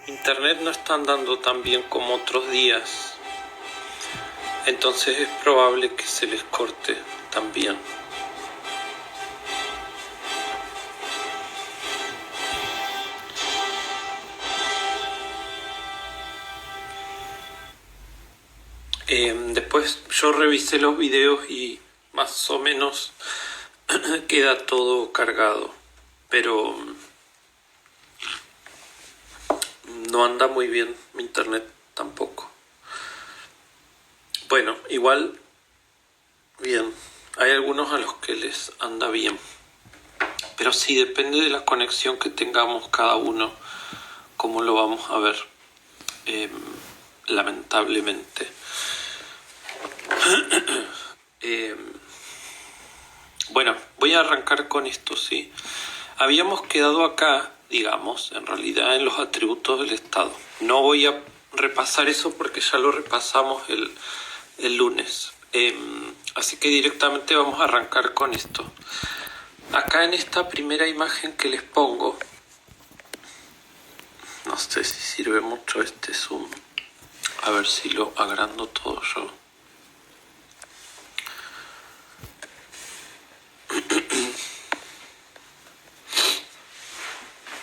Internet no está andando tan bien como otros días, entonces es probable que se les corte también. Después yo revisé los videos y más o menos queda todo cargado, pero no anda muy bien mi internet tampoco. Bueno, igual, bien, hay algunos a los que les anda bien, pero sí depende de la conexión que tengamos cada uno, cómo lo vamos a ver, lamentablemente. Bueno, voy a arrancar con esto, ¿sí? Habíamos quedado acá, digamos, en realidad en los atributos del Estado. No voy a repasar eso porque ya lo repasamos el lunes. Así que directamente vamos a arrancar con esto. Acá en esta primera imagen que les pongo, no sé si sirve mucho este zoom. A ver si lo agrando todo yo.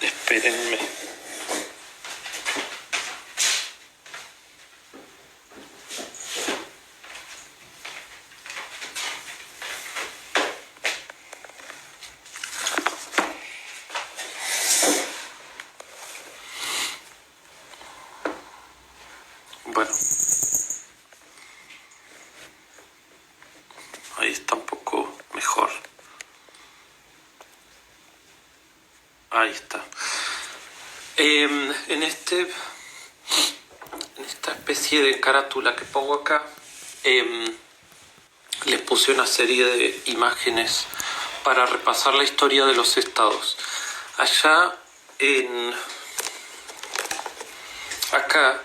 Espérenme. Bueno, ahí está un poco mejor. Ahí está. En esta especie de carátula que pongo acá, les puse una serie de imágenes para repasar la historia de los estados. Acá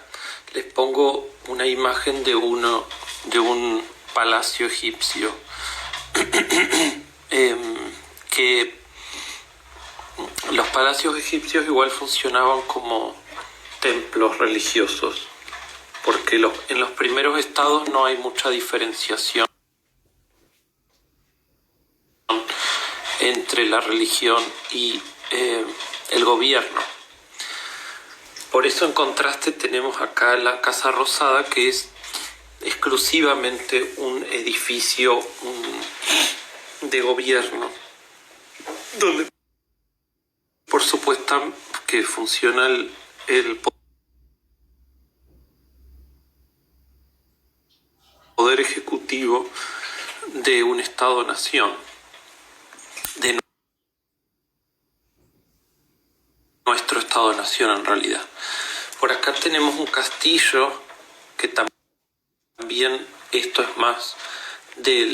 les pongo una imagen de un palacio egipcio que los palacios egipcios igual funcionaban como templos religiosos, porque en los primeros estados no hay mucha diferenciación entre la religión y el gobierno. Por eso en contraste tenemos acá la Casa Rosada, que es exclusivamente un edificio de gobierno, donde por supuesto que funciona el poder ejecutivo de un Estado-nación, de nuestro Estado-nación en realidad. Por acá tenemos un castillo que también esto es más de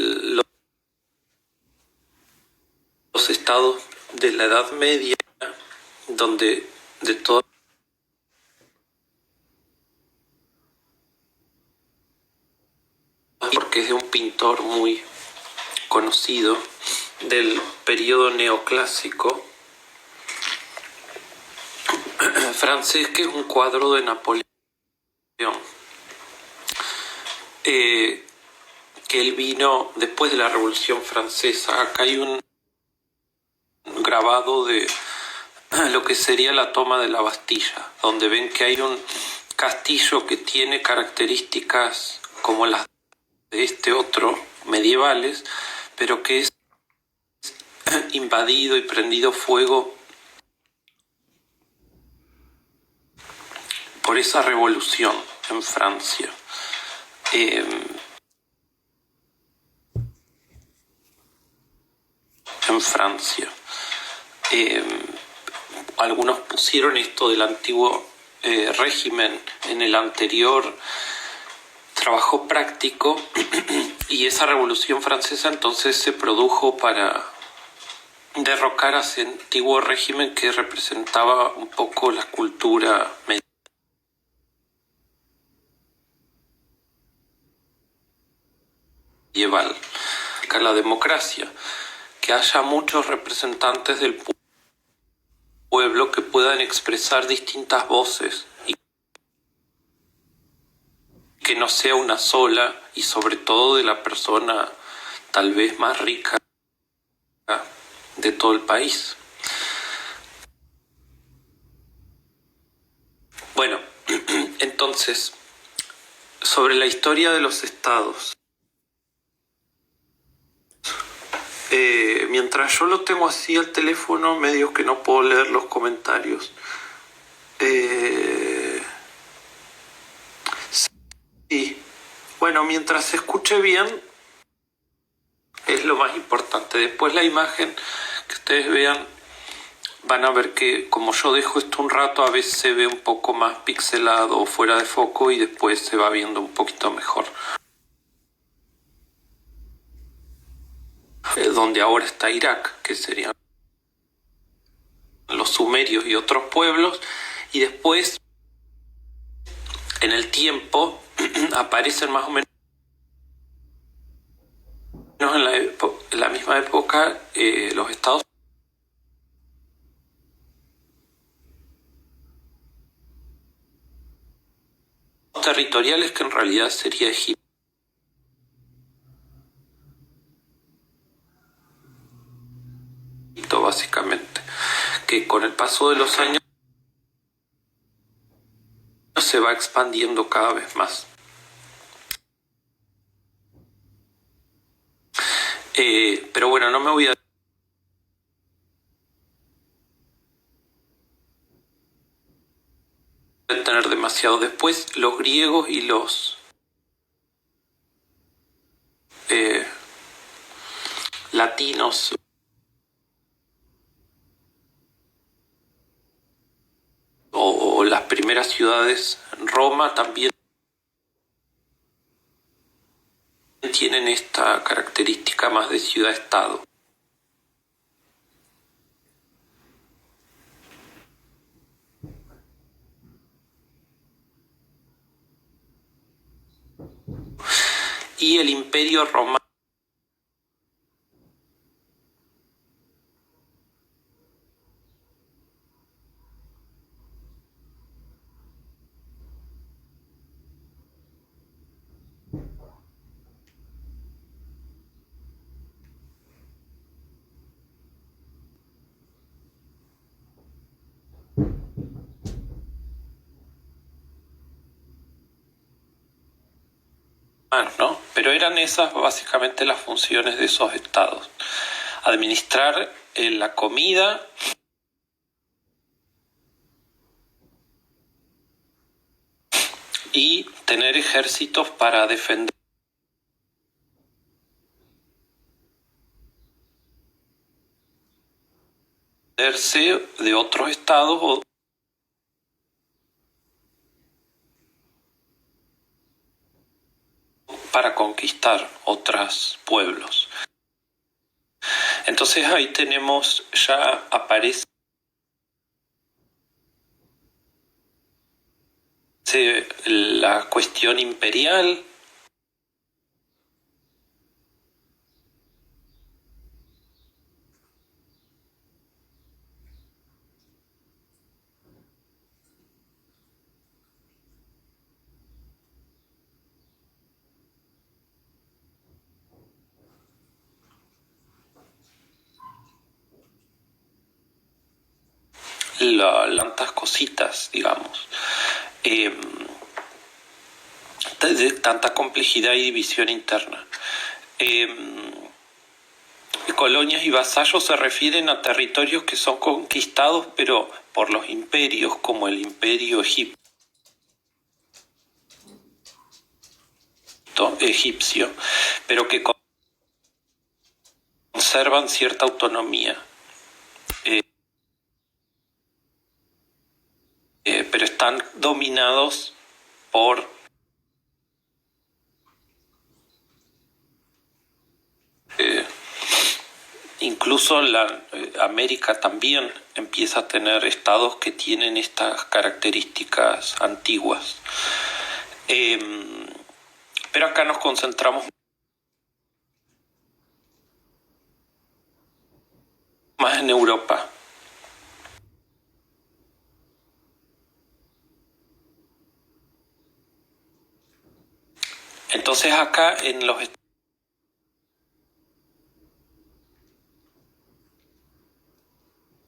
los estados de la Edad Media, donde de todo, porque es de un pintor muy conocido del periodo neoclásico francés, que es un cuadro de Napoleón, que él vino después de la Revolución Francesa. Acá hay un grabado de lo que sería la toma de la Bastilla, donde ven que hay un castillo que tiene características como las de este otro, medievales, pero que es invadido y prendido fuego por esa revolución en Francia. Algunos pusieron esto del antiguo régimen en el anterior trabajo práctico, y esa revolución francesa entonces se produjo para derrocar a ese antiguo régimen que representaba un poco la cultura medieval, la democracia, que haya muchos representantes del pueblo que puedan expresar distintas voces que no sea una sola y sobre todo de la persona tal vez más rica de todo el país. Bueno, entonces, sobre la historia de los estados. Mientras yo lo tengo así al teléfono, medio que no puedo leer los comentarios. Sí, bueno, mientras se escuche bien, es lo más importante. Después la imagen que ustedes vean, van a ver que como yo dejo esto un rato, a veces se ve un poco más pixelado o fuera de foco y después se va viendo un poquito mejor. Donde ahora está Irak, que serían los sumerios y otros pueblos, y después en el tiempo aparecen más o menos en la misma época los estados territoriales, que en realidad sería Egipto, básicamente, que con el paso de los años se va expandiendo cada vez más. Pero bueno, no me voy a detener demasiado. Después los griegos y los latinos o las primeras ciudades, Roma también tienen esta característica más de ciudad-estado. Y el Imperio Romano ¿no? Pero eran esas básicamente las funciones de esos estados: administrar la comida, y tener ejércitos para defenderse de otros estados o para conquistar otros pueblos. Entonces ahí tenemos, ya aparece la cuestión imperial, tantas cositas, digamos, de tanta complejidad y división interna. Colonias y vasallos se refieren a territorios que son conquistados, pero por los imperios, como el imperio egipcio, pero que conservan cierta autonomía. Pero están dominados por incluso la América también empieza a tener estados que tienen estas características antiguas. Pero acá nos concentramos más en Europa. Entonces acá en los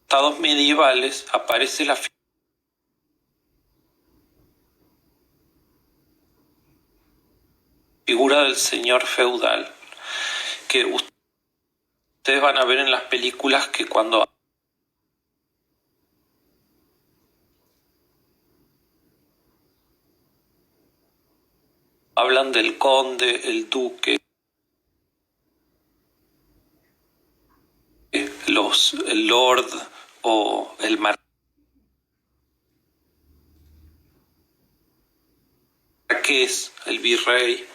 estados medievales aparece la figura del señor feudal, que ustedes van a ver en las películas que cuando hablan del conde, el duque, el lord o el marqués, el virrey,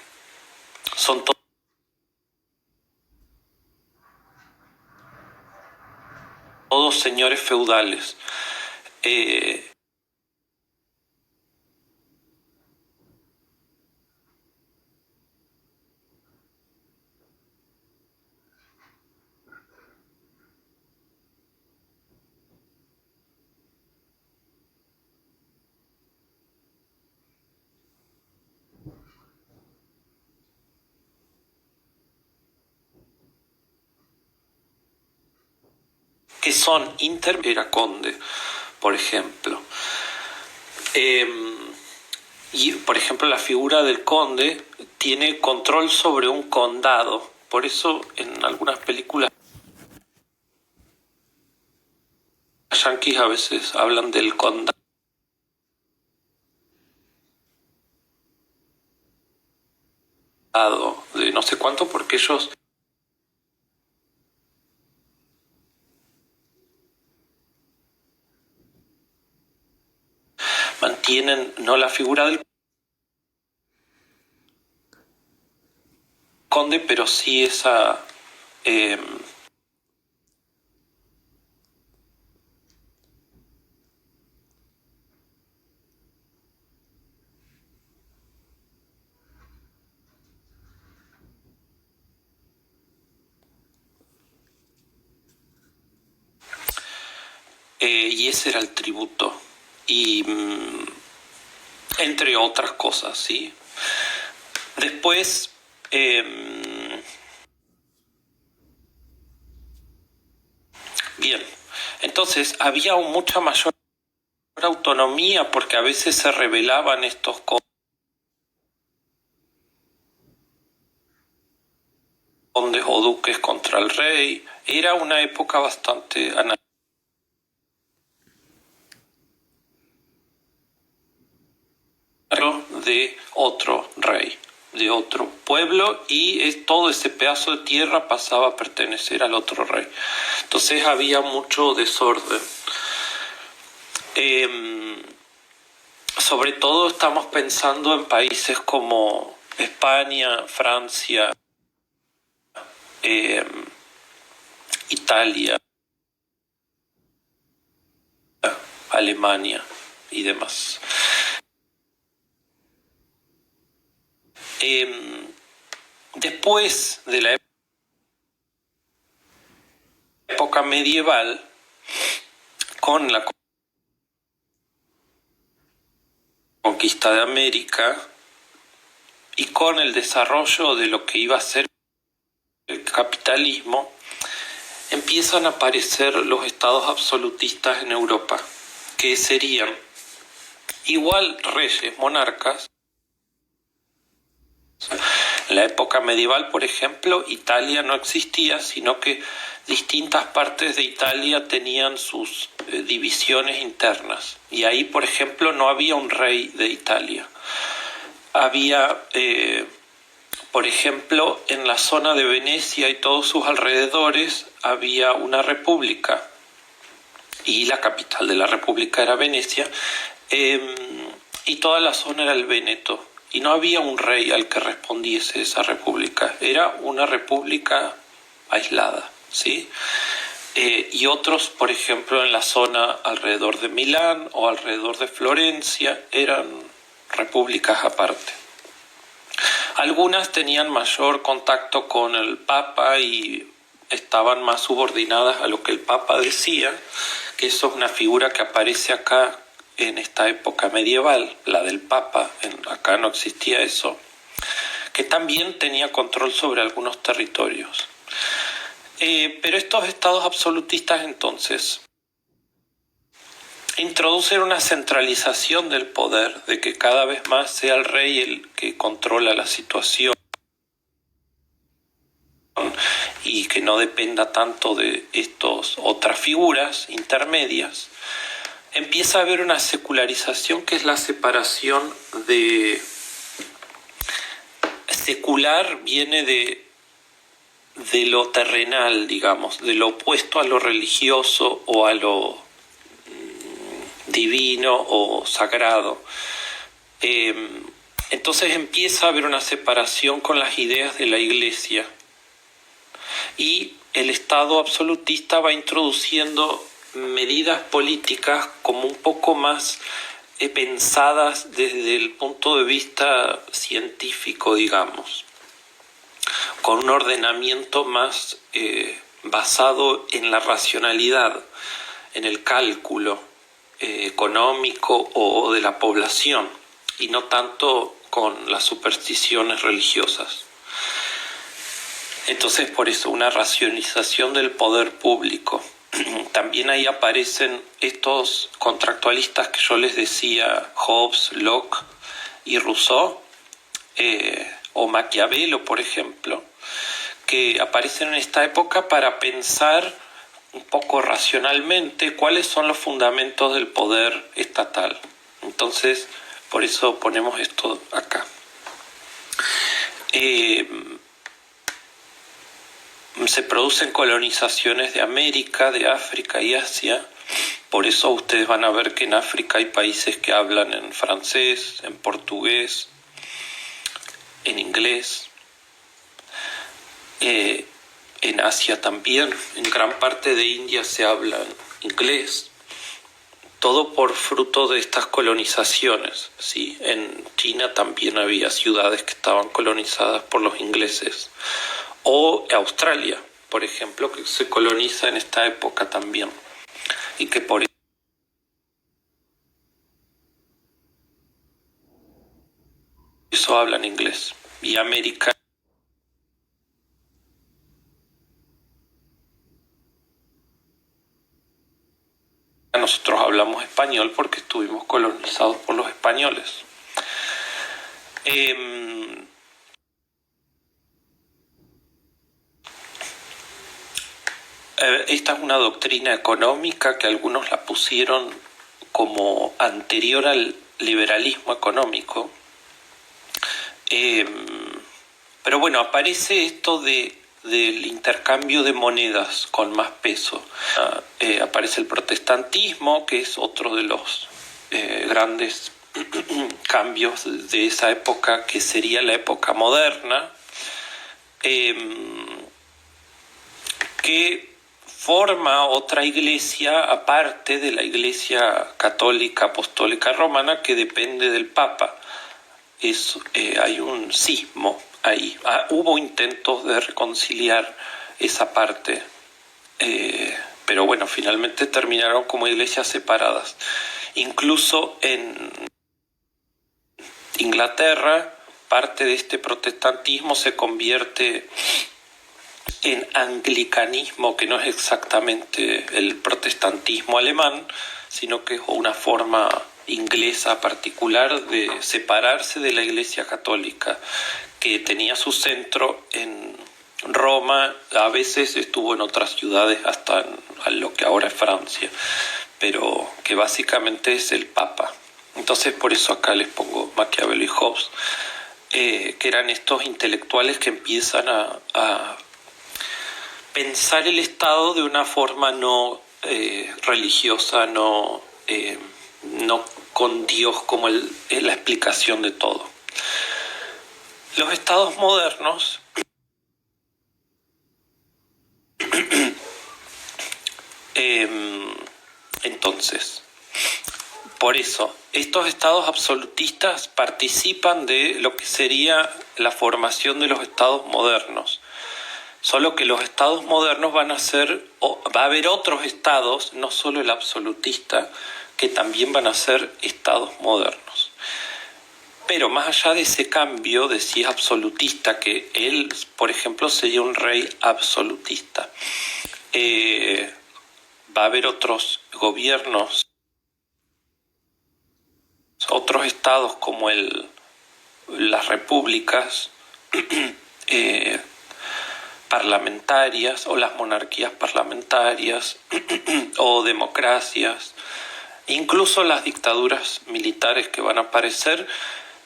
son todos señores feudales. Que son era conde, por ejemplo. Y, por ejemplo, la figura del conde tiene control sobre un condado. Por eso en algunas películas yanquis a veces hablan del condado de no sé cuánto, porque ellos mantienen no la figura del conde, pero sí esa y ese era el tributo. Y entre otras cosas, ¿sí? Después, bien, entonces había mucha mayor autonomía porque a veces se rebelaban estos condes o duques contra el rey. Era una época bastante de otro rey, de otro pueblo, y todo ese pedazo de tierra pasaba a pertenecer al otro rey. Entonces había mucho desorden. Sobre todo estamos pensando en países como España, Francia, Italia, Alemania y demás. Después de la época medieval, con la conquista de América y con el desarrollo de lo que iba a ser el capitalismo, empiezan a aparecer los estados absolutistas en Europa, que serían igual reyes, monarcas. En la época medieval, por ejemplo, Italia no existía, sino que distintas partes de Italia tenían sus divisiones internas. Y ahí, por ejemplo, no había un rey de Italia. Había, por ejemplo, en la zona de Venecia y todos sus alrededores, había una república. Y la capital de la república era Venecia. Y toda la zona era el Véneto. Y no había un rey al que respondiese esa república. Era una república aislada, ¿sí? Y otros, por ejemplo, en la zona alrededor de Milán o alrededor de Florencia, eran repúblicas aparte. Algunas tenían mayor contacto con el Papa y estaban más subordinadas a lo que el Papa decía, que eso es una figura que aparece acá en esta época medieval, la del Papa. Acá no existía eso, que también tenía control sobre algunos territorios. Pero estos estados absolutistas entonces introducen una centralización del poder, de que cada vez más sea el rey el que controla la situación y que no dependa tanto de estas otras figuras intermedias. Empieza a haber una secularización, que es la separación de... Secular viene de lo terrenal, digamos, de lo opuesto a lo religioso o a lo divino o sagrado. Entonces empieza a haber una separación con las ideas de la Iglesia, y el Estado absolutista va introduciendo medidas políticas como un poco más pensadas desde el punto de vista científico, digamos, con un ordenamiento más basado en la racionalidad, en el cálculo económico o de la población, y no tanto con las supersticiones religiosas. Entonces, por eso, una racionalización del poder público. También ahí aparecen estos contractualistas que yo les decía, Hobbes, Locke y Rousseau, o Maquiavelo, por ejemplo, que aparecen en esta época para pensar un poco racionalmente cuáles son los fundamentos del poder estatal. Entonces, por eso ponemos esto acá. Se producen colonizaciones de América, de África y Asia. Por eso ustedes van a ver que en África hay países que hablan en francés, en portugués, en inglés. En Asia también, en gran parte de India se habla inglés. Todo por fruto de estas colonizaciones, ¿sí? En China también había ciudades que estaban colonizadas por los ingleses. O Australia, por ejemplo, que se coloniza en esta época también, y que por eso hablan inglés. Y América, nosotros hablamos español porque estuvimos colonizados por los españoles. Esta es una doctrina económica que algunos la pusieron como anterior al liberalismo económico. Pero bueno, aparece esto del intercambio de monedas con más peso. Aparece el protestantismo, que es otro de los grandes cambios de esa época, que sería la época moderna, que forma otra iglesia aparte de la Iglesia Católica Apostólica Romana, que depende del Papa. Hay un cismo ahí. Hubo intentos de reconciliar esa parte, pero bueno, finalmente terminaron como iglesias separadas. Incluso en Inglaterra, parte de este protestantismo se convierte en anglicanismo, que no es exactamente el protestantismo alemán, sino que es una forma inglesa particular de separarse de la Iglesia Católica, que tenía su centro en Roma. A veces estuvo en otras ciudades, hasta en lo que ahora es Francia, pero que básicamente es el Papa. Entonces, por eso acá les pongo Maquiavelo y Hobbes, que eran estos intelectuales que empiezan a pensar el Estado de una forma no religiosa, no con Dios como la explicación de todo. Los estados modernos entonces, por eso, estos estados absolutistas participan de lo que sería la formación de los estados modernos. Solo que los estados modernos va a haber otros estados, no solo el absolutista, que también van a ser estados modernos. Pero más allá de ese cambio de si es absolutista, que él, por ejemplo, sería un rey absolutista, va a haber otros gobiernos, otros estados como las repúblicas eh, parlamentarias o las monarquías parlamentarias o democracias, incluso las dictaduras militares que van a aparecer,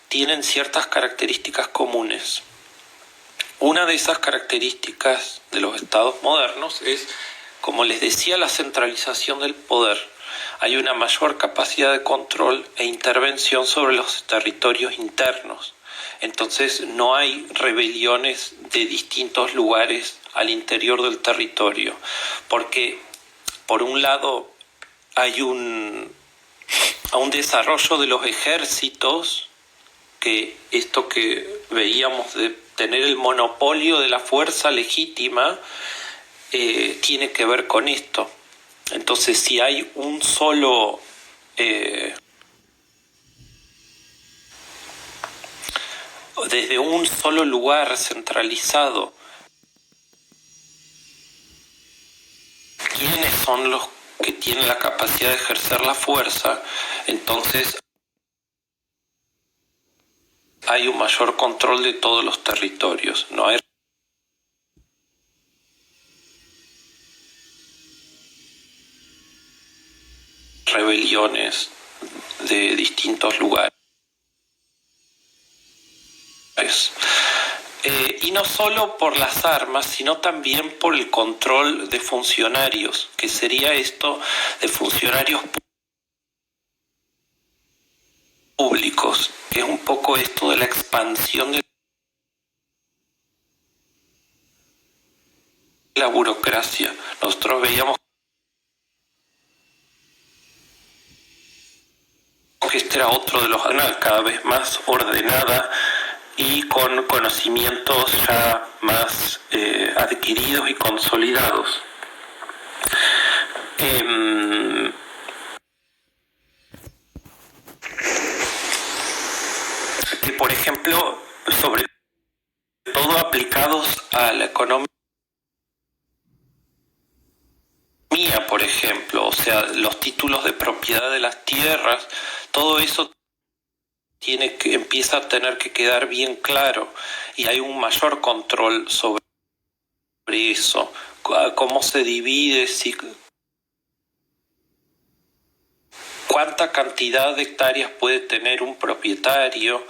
tienen ciertas características comunes. Una de esas características de los estados modernos es, como les decía, la centralización del poder. Hay una mayor capacidad de control e intervención sobre los territorios internos. Entonces no hay rebeliones de distintos lugares al interior del territorio, porque por un lado hay un desarrollo de los ejércitos, que esto que veíamos de tener el monopolio de la fuerza legítima tiene que ver con esto. Entonces, si hay un solo desde un solo lugar centralizado, ¿quiénes son los que tienen la capacidad de ejercer la fuerza? Entonces hay un mayor control de todos los territorios, no hay rebeliones de distintos lugares. Y no solo por las armas, sino también por el control de funcionarios, que sería esto de funcionarios públicos, que es un poco esto de la expansión de la burocracia. Nosotros veíamos que este era otro de los cada vez más ordenada y con conocimientos ya más adquiridos y consolidados. Que por ejemplo, sobre todo aplicados a la economía, por ejemplo, o sea, los títulos de propiedad de las tierras, todo eso empieza a tener que quedar bien claro y hay un mayor control sobre eso, cómo se divide, cuánta cantidad de hectáreas puede tener un propietario,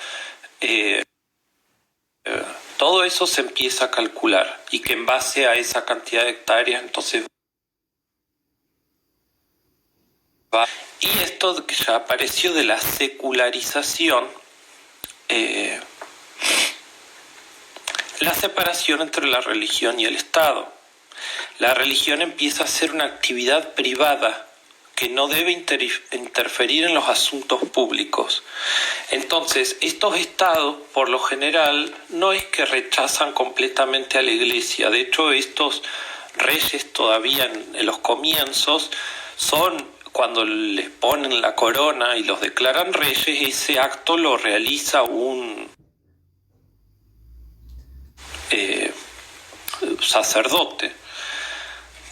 todo eso se empieza a calcular y que en base a esa cantidad de hectáreas entonces va. Y esto que ya apareció de la secularización, la separación entre la religión y el Estado. La religión empieza a ser una actividad privada que no debe interferir en los asuntos públicos. Entonces, estos estados, por lo general, no es que rechazan completamente a la Iglesia. De hecho, estos reyes todavía en los comienzos son, cuando les ponen la corona y los declaran reyes, ese acto lo realiza un sacerdote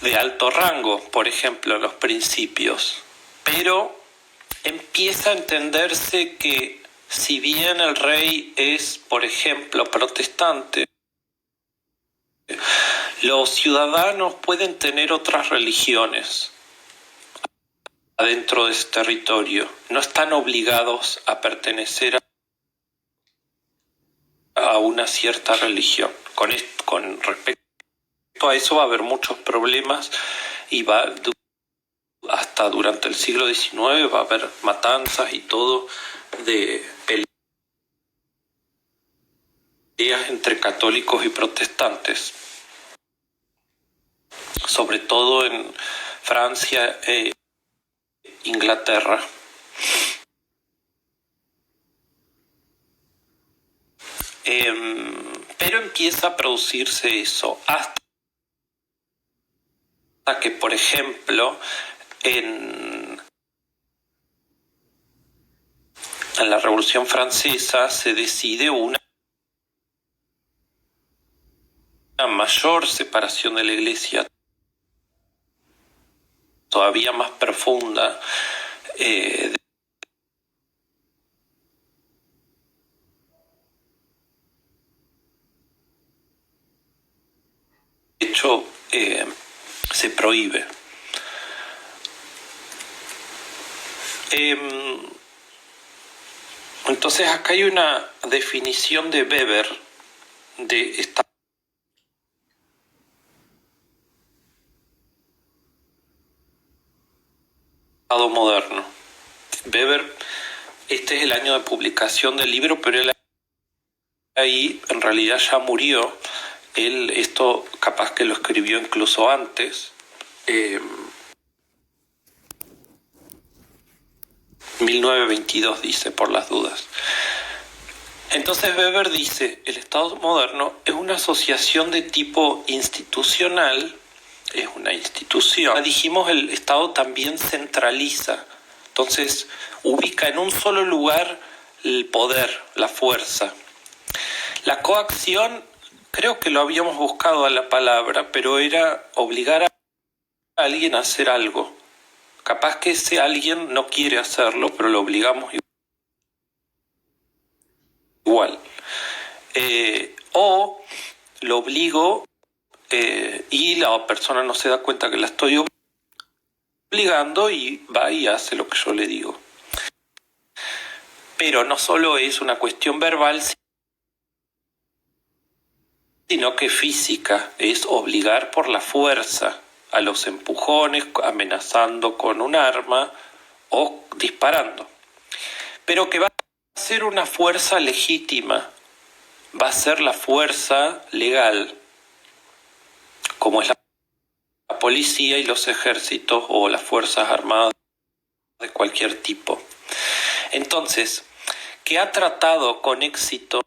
de alto rango, por ejemplo, en los principios. Pero empieza a entenderse que si bien el rey es, por ejemplo, protestante, los ciudadanos pueden tener otras religiones adentro de ese territorio. No están obligados a pertenecer a una cierta religión. Con respecto a eso va a haber muchos problemas y hasta durante el siglo XIX va a haber matanzas y todo de peleas entre católicos y protestantes, sobre todo en Francia e Inglaterra. Pero empieza a producirse eso hasta que, por ejemplo, en en la Revolución Francesa se decide una mayor separación de la Iglesia, todavía más profunda. De hecho, se prohíbe. Entonces acá hay una definición de Weber de Estado moderno. Weber, este es el año de publicación del libro, pero él ahí en realidad ya murió. Él esto capaz que lo escribió incluso antes. 1922 dice, por las dudas. Entonces Weber dice, el Estado moderno es una asociación de tipo institucional, es una institución. Dijimos, el Estado también centraliza, entonces ubica en un solo lugar el poder, la fuerza. La coacción, creo que lo habíamos buscado a la palabra, pero era obligar a alguien a hacer algo. Capaz que ese alguien no quiere hacerlo, pero lo obligamos igual. O lo obligo y la persona no se da cuenta que la estoy obligando y va y hace lo que yo le digo. Pero no solo es una cuestión verbal, sino que física, es obligar por la fuerza, a los empujones, amenazando con un arma o disparando. Pero que va a ser una fuerza legítima, va a ser la fuerza legal, como es la policía y los ejércitos o las fuerzas armadas de cualquier tipo. Entonces, que ha tratado con éxito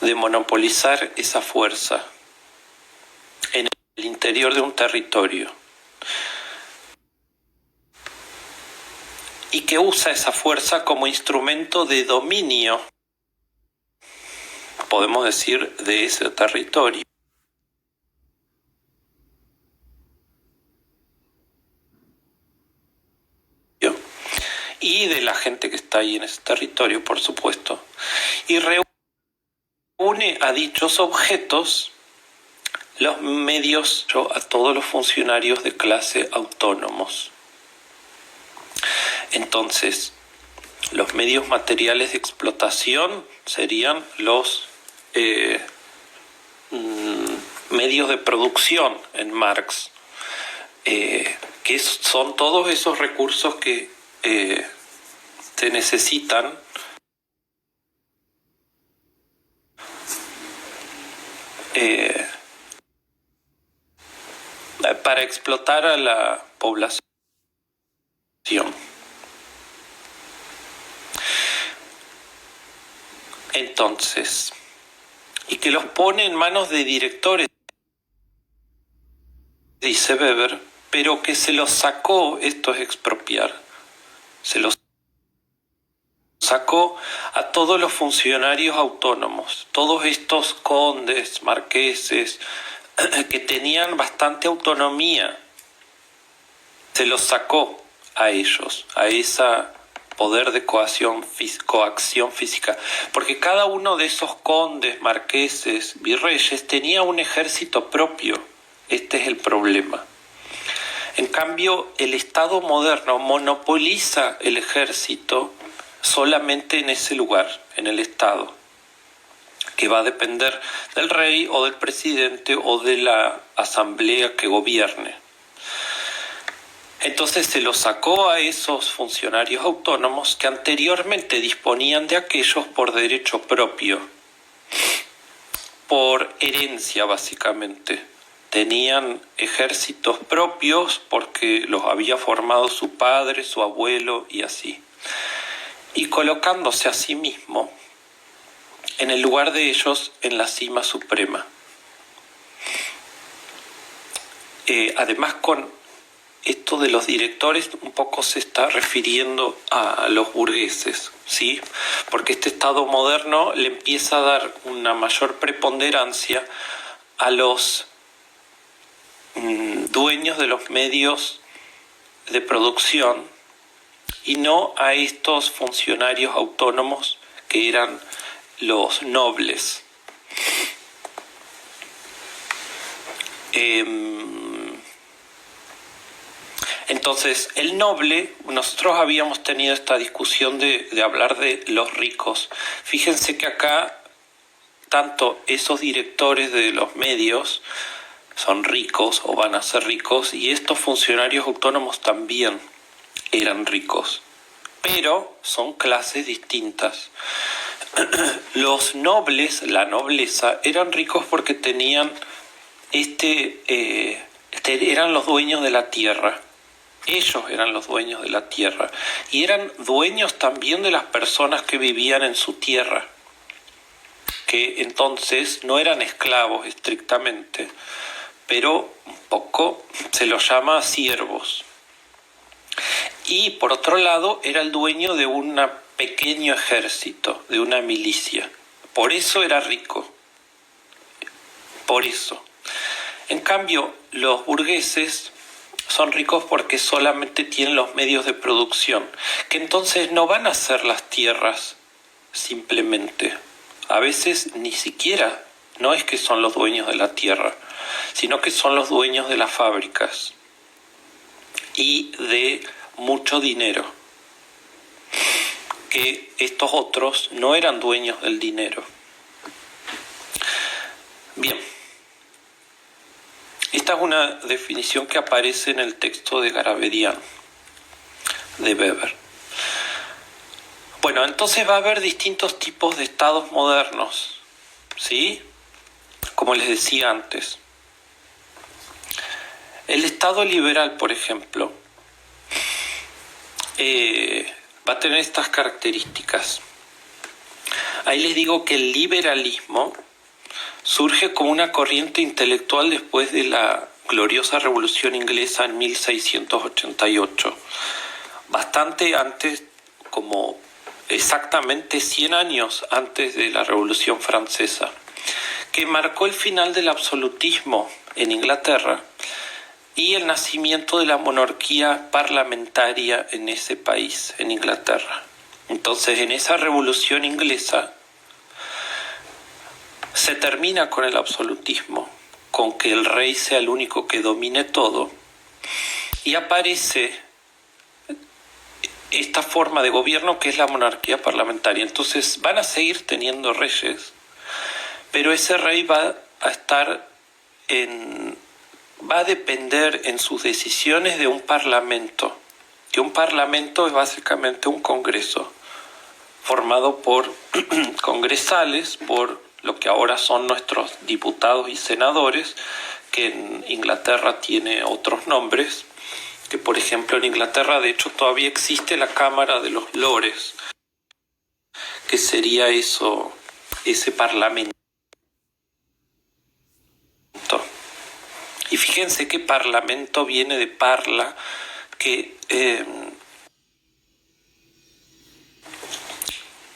de monopolizar esa fuerza en el interior de un territorio y que usa esa fuerza como instrumento de dominio, podemos decir, de ese territorio y de la gente que está ahí en ese territorio, por supuesto, y reúne a dichos objetos los medios a todos los funcionarios de clase autónomos. Entonces, los medios materiales de explotación serían los medios de producción en Marx, que son todos esos recursos que se necesitan para explotar a la población. Entonces, y que los pone en manos de directores, dice Weber, pero que se los sacó, esto es expropiar, se los sacó a todos los funcionarios autónomos, todos estos condes, marqueses, que tenían bastante autonomía, se los sacó a ellos, a esa poder de coacción física, porque cada uno de esos condes, marqueses, virreyes tenía un ejército propio. Este es el problema. En cambio, el Estado moderno monopoliza el ejército solamente en ese lugar, en el Estado, que va a depender del rey o del presidente o de la asamblea que gobierne. Entonces se lo sacó a esos funcionarios autónomos que anteriormente disponían de aquellos por derecho propio, por herencia básicamente. Tenían ejércitos propios porque los había formado su padre, su abuelo y así. Y colocándose a sí mismo en el lugar de ellos en la cima suprema. Además con esto de los directores un poco se está refiriendo a los burgueses, ¿sí? Porque este Estado moderno le empieza a dar una mayor preponderancia a los dueños de los medios de producción y no a estos funcionarios autónomos que eran los nobles. Entonces, el noble, nosotros habíamos tenido esta discusión de hablar de los ricos. Fíjense que acá, tanto esos directores de los medios son ricos o van a ser ricos, y estos funcionarios autónomos también eran ricos, pero son clases distintas. Los nobles, la nobleza, eran ricos porque tenían eran los dueños de la tierra. Ellos eran los dueños de la tierra y eran dueños también de las personas que vivían en su tierra, que entonces no eran esclavos estrictamente, pero un poco se los llama siervos. Y por otro lado era el dueño de un pequeño ejército, de una milicia. Por eso era rico. Por eso. En cambio, los burgueses son ricos porque solamente tienen los medios de producción, que entonces no van a hacer las tierras simplemente. A veces ni siquiera, no es que son los dueños de la tierra, sino que son los dueños de las fábricas y de mucho dinero, que estos otros no eran dueños del dinero. Bien. Esta es una definición que aparece en el texto de Garabedian, de Weber. Bueno, entonces va a haber distintos tipos de estados modernos, ¿sí? Como les decía antes. El estado liberal, por ejemplo, va a tener estas características. Ahí les digo que el liberalismo surge como una corriente intelectual después de la gloriosa Revolución Inglesa en 1688, bastante antes, como exactamente 100 años antes de la Revolución Francesa, que marcó el final del absolutismo en Inglaterra y el nacimiento de la monarquía parlamentaria en ese país, en Inglaterra. Entonces, en esa Revolución Inglesa se termina con el absolutismo, con que el rey sea el único que domine todo, y aparece esta forma de gobierno que es la monarquía parlamentaria. Entonces van a seguir teniendo reyes, pero ese rey va a depender en sus decisiones de un parlamento, que un parlamento es básicamente un congreso formado por congresales, por lo que ahora son nuestros diputados y senadores, que en Inglaterra tiene otros nombres, que por ejemplo en Inglaterra de hecho todavía existe la Cámara de los Lores, que sería eso, ese parlamento. Y fíjense que parlamento viene de parla, que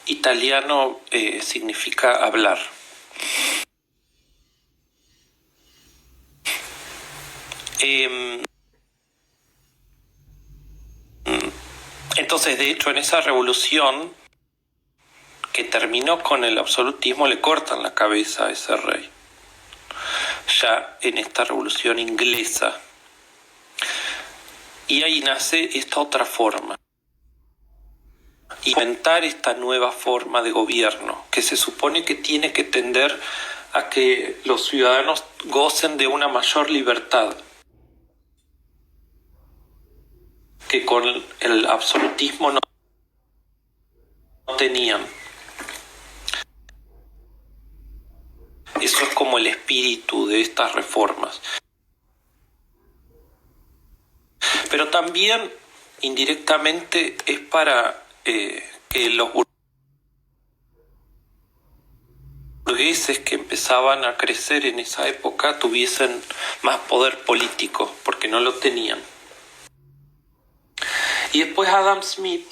italiano significa hablar. Entonces, de hecho, en esa revolución que terminó con el absolutismo, le cortan la cabeza a ese rey. Ya en esta revolución inglesa. Y ahí nace esta otra forma. Inventar esta nueva forma de gobierno, que se supone que tiene que tender a que los ciudadanos gocen de una mayor libertad que con el absolutismo no tenían. Eso es como el espíritu de estas reformas. Pero también, indirectamente, es para que los burgueses que empezaban a crecer en esa época tuviesen más poder político, porque no lo tenían. Y después Adam Smith,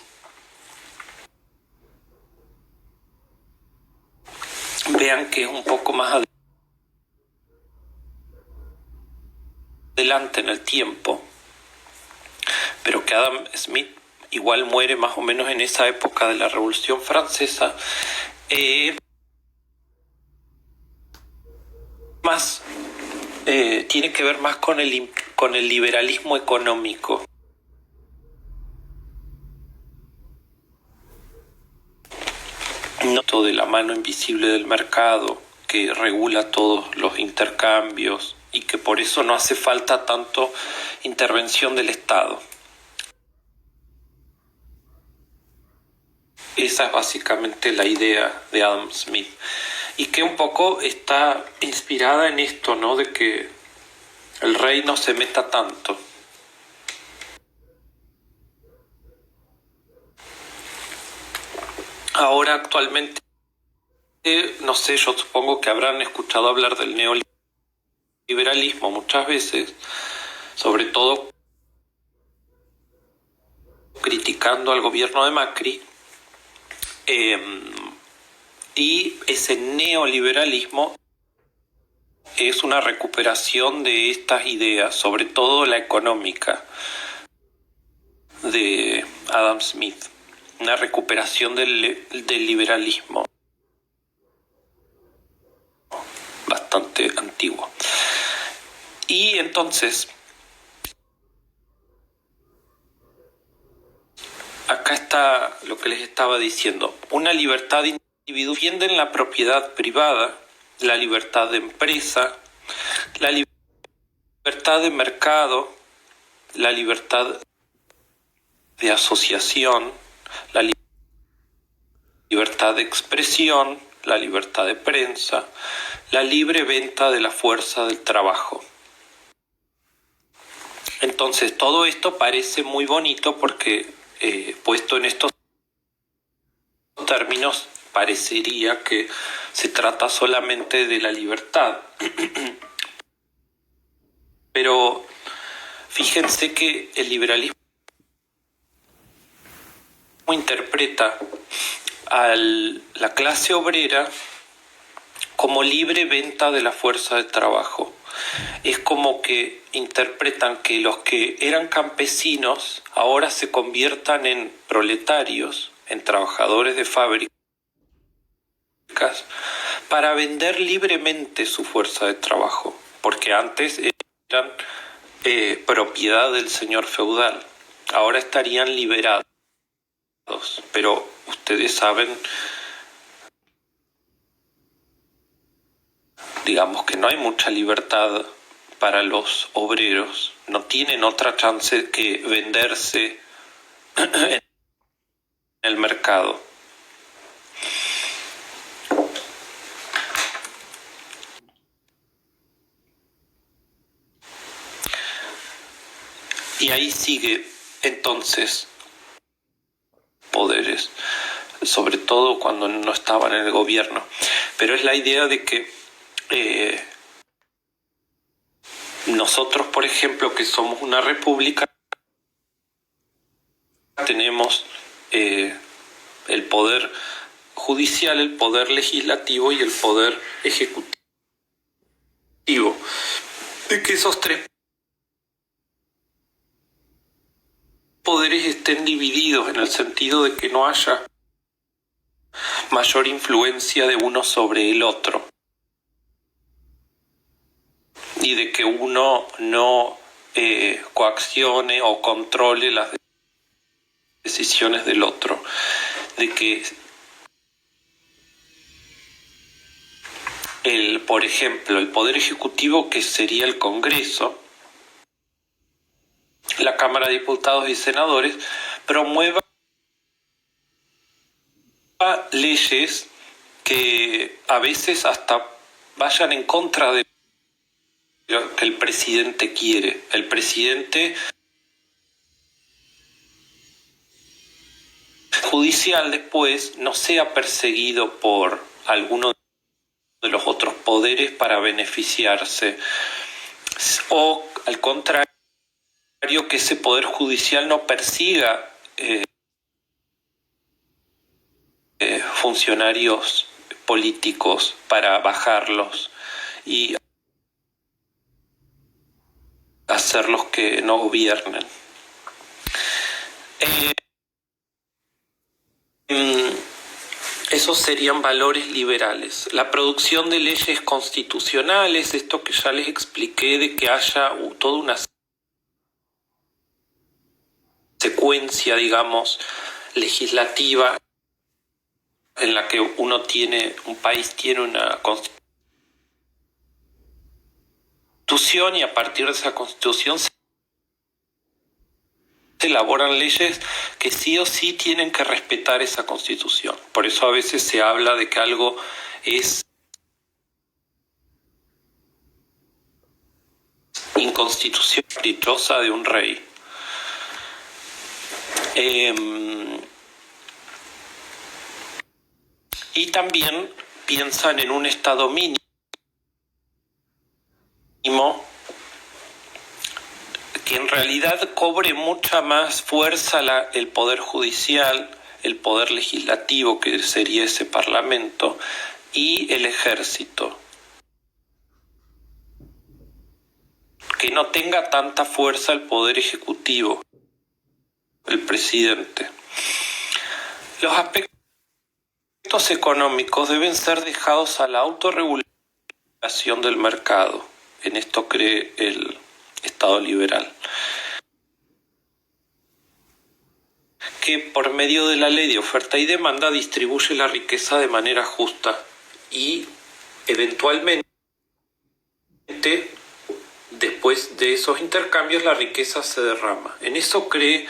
vean que es un poco más adelante en el tiempo, pero que Adam Smith igual muere más o menos en esa época de la Revolución Francesa, tiene que ver más con el liberalismo económico. No todo de la mano invisible del mercado que regula todos los intercambios y que por eso no hace falta tanto intervención del Estado. Esa es básicamente la idea de Adam Smith, y que un poco está inspirada en esto, ¿no? De que el rey no se meta tanto. Ahora actualmente, no sé, yo supongo que habrán escuchado hablar del neoliberalismo muchas veces, sobre todo criticando al gobierno de Macri, y ese neoliberalismo es una recuperación de estas ideas, sobre todo la económica de Adam Smith, una recuperación del liberalismo bastante antiguo. Y entonces, acá está lo que les estaba diciendo, una libertad individual defiende la propiedad privada, la libertad de empresa, la libertad de mercado, la libertad de asociación, la libertad de expresión, la libertad de prensa, la libre venta de la fuerza del trabajo. Entonces todo esto parece muy bonito porque puesto en estos términos parecería que se trata solamente de la libertad. Pero fíjense que el liberalismo interpreta a la clase obrera como libre venta de la fuerza de trabajo. Es como que interpretan que los que eran campesinos ahora se conviertan en proletarios, en trabajadores de fábricas, para vender libremente su fuerza de trabajo, porque antes eran propiedad del señor feudal, ahora estarían liberados, pero ustedes saben, digamos que no hay mucha libertad para los obreros, no tienen otra chance que venderse en el mercado. Y ahí sigue entonces poderes, sobre todo cuando no estaban en el gobierno. Pero es la idea de que nosotros, por ejemplo, que somos una república, tenemos el poder judicial, el poder legislativo y el poder ejecutivo. De que esos tres poderes estén divididos en el sentido de que no haya mayor influencia de uno sobre el otro y de que uno no coaccione o controle las decisiones del otro, de que por ejemplo, el poder ejecutivo, que sería el Congreso, la Cámara de Diputados y Senadores, promueva leyes que a veces hasta vayan en contra de lo que el presidente quiere. El presidente judicial después no sea perseguido por alguno de los otros poderes para beneficiarse, o al contrario, que ese poder judicial no persiga funcionarios políticos para bajarlos y hacerlos que no gobiernen. Esos serían valores liberales. La producción de leyes constitucionales, esto que ya les expliqué, de que haya toda una secuencia, digamos, legislativa en la que un país tiene una constitución y a partir de esa constitución se elaboran leyes que sí o sí tienen que respetar esa constitución. Por eso a veces se habla de que algo es inconstitución caprichosa de un rey. Y también piensan en un estado mínimo que en realidad cobre mucha más fuerza el poder judicial, el poder legislativo, que sería ese parlamento, y el ejército. Que no tenga tanta fuerza el poder ejecutivo, el presidente. Los aspectos económicos deben ser dejados a la autorregulación del mercado. En esto cree el Estado liberal. Que por medio de la ley de oferta y demanda distribuye la riqueza de manera justa y eventualmente después de esos intercambios la riqueza se derrama. En eso cree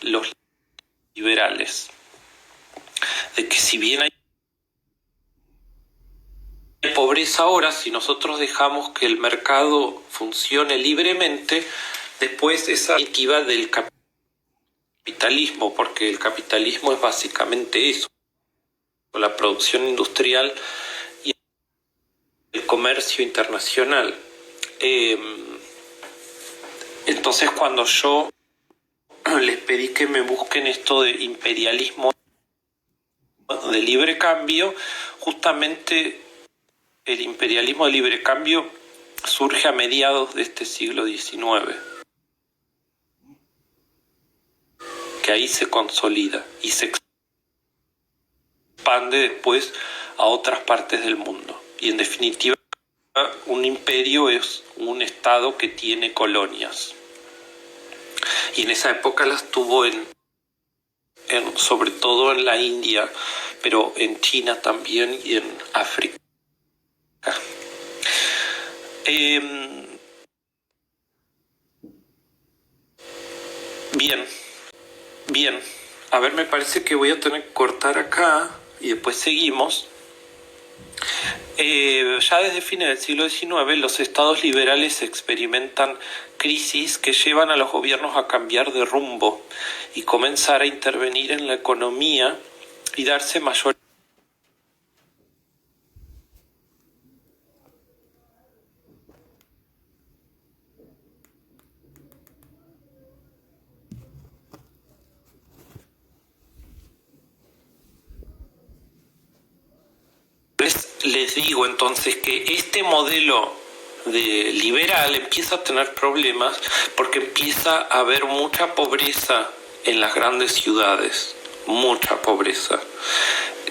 los liberales, de que si bien hay pobreza ahora, si nosotros dejamos que el mercado funcione libremente, después esa definitiva del capitalismo, porque el capitalismo es básicamente eso, la producción industrial y el comercio internacional. Entonces cuando yo les pedí que me busquen esto de imperialismo de libre cambio, justamente el imperialismo de libre cambio surge a mediados de este siglo XIX, que ahí se consolida y se expande después a otras partes del mundo. Y en definitiva, un imperio es un estado que tiene colonias. Y en esa época las tuvo sobre todo en la India, pero en China también y en África. Bien. A ver, me parece que voy a tener que cortar acá y después seguimos. Ya desde fines del siglo XIX los estados liberales experimentan crisis que llevan a los gobiernos a cambiar de rumbo y comenzar a intervenir en la economía y darse mayor les digo entonces que este modelo de liberal empieza a tener problemas porque empieza a haber mucha pobreza en las grandes ciudades, mucha pobreza.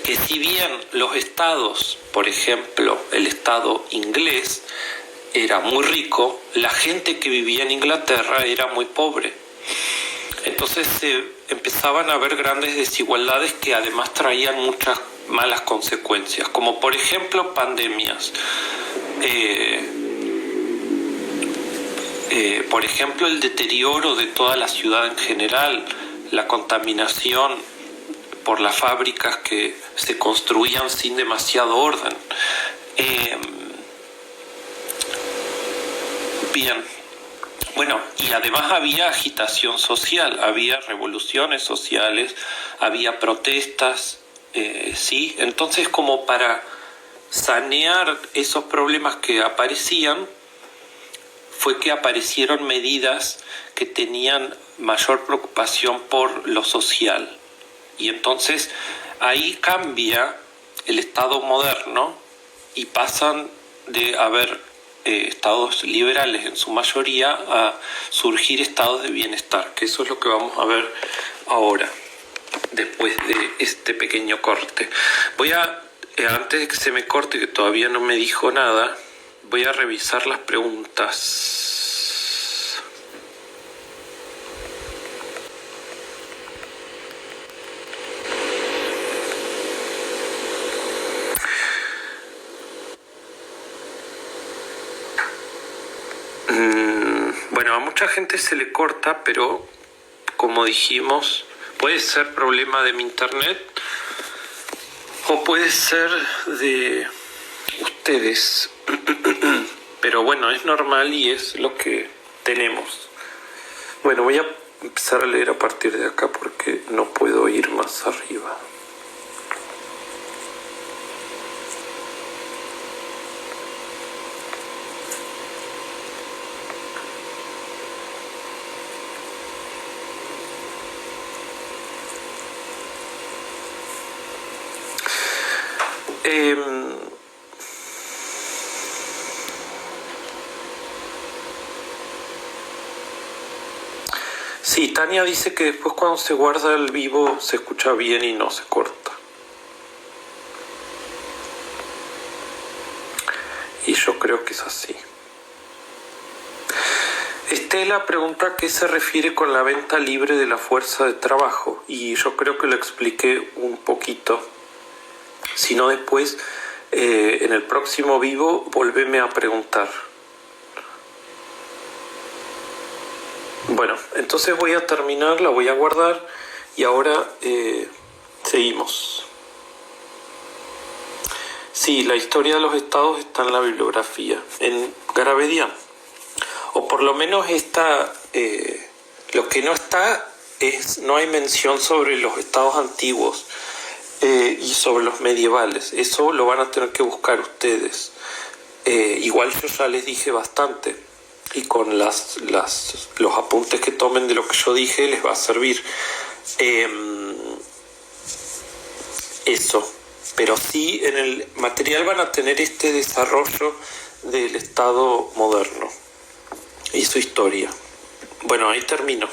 Que si bien los estados, por ejemplo, el estado inglés era muy rico, la gente que vivía en Inglaterra era muy pobre. Entonces se empezaban a haber grandes desigualdades que además traían muchas malas consecuencias, como por ejemplo pandemias. Por ejemplo, el deterioro de toda la ciudad en general, la contaminación por las fábricas que se construían sin demasiado orden. Bien. Bueno, y además había agitación social, había revoluciones sociales, había protestas, ¿sí? Entonces, como para sanear esos problemas que aparecían, fue que aparecieron medidas que tenían mayor preocupación por lo social. Y entonces ahí cambia el Estado moderno y pasan de haber estados liberales en su mayoría a surgir estados de bienestar, que eso es lo que vamos a ver ahora, después de este pequeño corte. Voy a, antes de que se me corte, que todavía no me dijo nada, voy a revisar las preguntas. Bueno, a mucha gente se le corta, pero como dijimos, puede ser problema de mi internet o puede ser de ustedes. Pero bueno, es normal y es lo que tenemos. Bueno, voy a empezar a leer a partir de acá porque no puedo ir más arriba. Sí, Tania dice que después cuando se guarda el vivo se escucha bien y no se corta. Y yo creo que es así. Estela pregunta a qué se refiere con la venta libre de la fuerza de trabajo. Y yo creo que lo expliqué un poquito. Si no, después, en el próximo vivo, volveme a preguntar. Bueno, entonces voy a terminar, la voy a guardar y ahora seguimos. Sí, la historia de los estados está en la bibliografía, en Garabedian. O por lo menos está, lo que no está es, no hay mención sobre los estados antiguos y sobre los medievales. Eso lo van a tener que buscar ustedes. Igual yo ya les dije bastante. Y con los apuntes que tomen de lo que yo dije les va a servir. Eso. Pero sí, en el material van a tener este desarrollo del Estado moderno y su historia. Bueno, ahí termino.